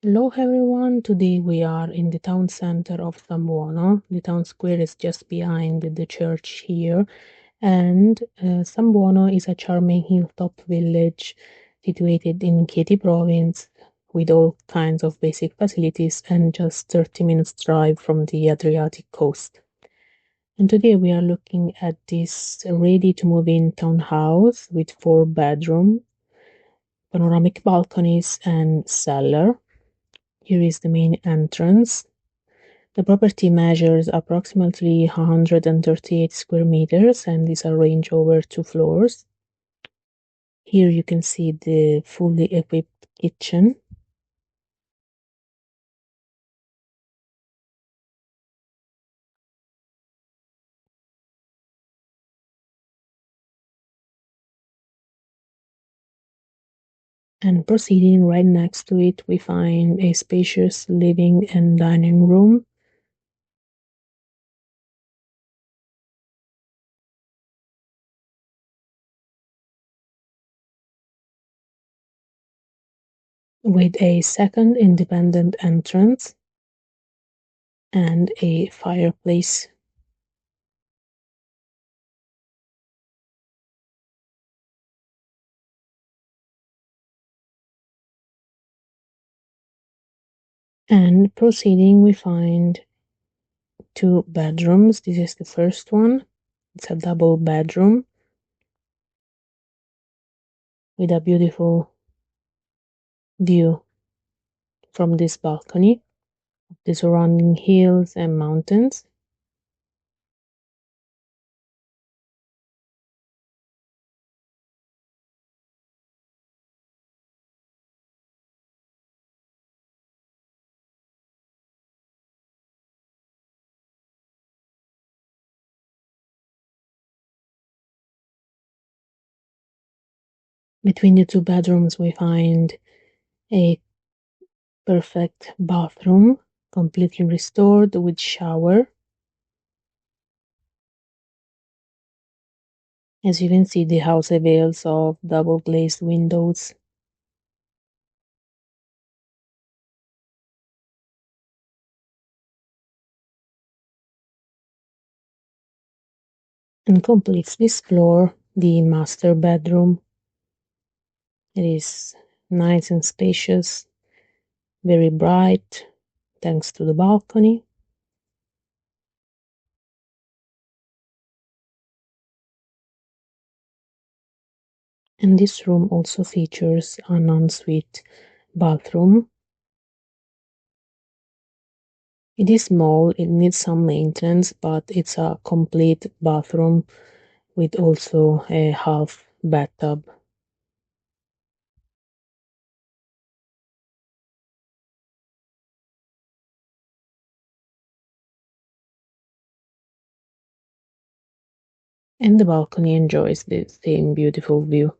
Hello everyone, today we are in the town center of San Buono. The town square is just behind the church here, and San Buono is a charming hilltop village situated in Chieti province with all kinds of basic facilities and just 30 minutes drive from the Adriatic coast. And today we are looking at this ready to move in townhouse with 4 bedrooms, panoramic balconies and cellar. Here is the main entrance. The property measures approximately 138 square meters and is arranged over 2 floors. Here you can see the fully equipped kitchen. And proceeding right next to it, we find a spacious living and dining room. With a second independent entrance and a fireplace. And proceeding, we find 2 bedrooms. This is the first one. It's a double bedroom with a beautiful view from this balcony of the surrounding hills and mountains. Between the 2 bedrooms, we find a perfect bathroom, completely restored with shower. As you can see, the house avails of double glazed windows. And completes this floor the master bedroom. It is nice and spacious, very bright, thanks to the balcony. And this room also features an ensuite bathroom. It is small, it needs some maintenance, but it's a complete bathroom with also a half bathtub. And the balcony enjoys the same beautiful view.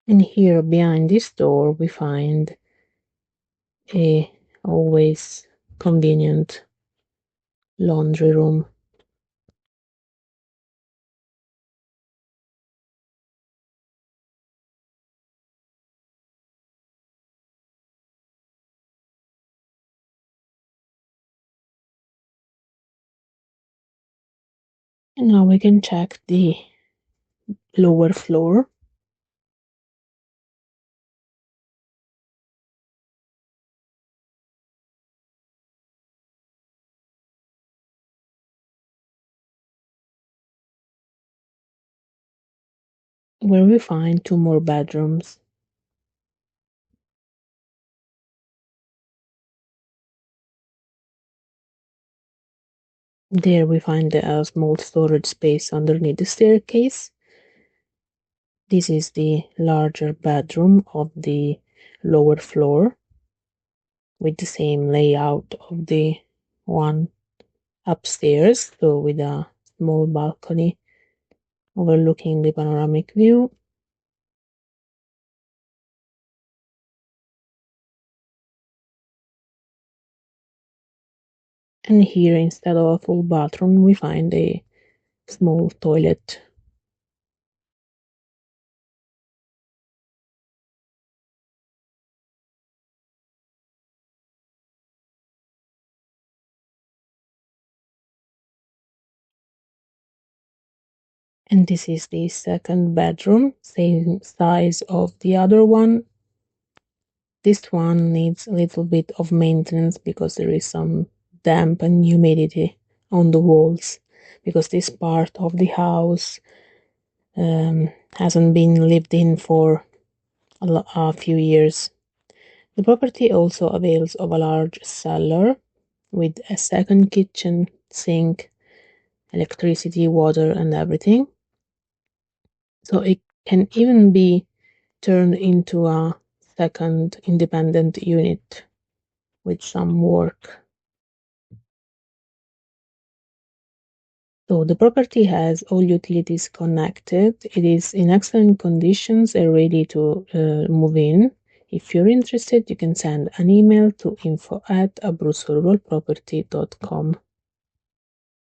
And here behind this door we find a always convenient laundry room. And now we can check the lower floor. Where we find 2 more bedrooms. There we find a small storage space underneath the staircase. This is the larger bedroom of the lower floor with the same layout of the one upstairs, so with a small balcony overlooking the panoramic view. And here, instead of a full bathroom, we find a small toilet. And this is the second bedroom, same size of the other one. This one needs a little bit of maintenance because there is some damp and humidity on the walls, because this part of the house hasn't been lived in for a few years. The property also avails of a large cellar with a second kitchen, sink, electricity, water, and everything. So it can even be turned into a second independent unit with some work. So the property has all utilities connected. It is in excellent conditions and ready to move in. If you're interested, you can send an email to info@abruzzouralproperty.com.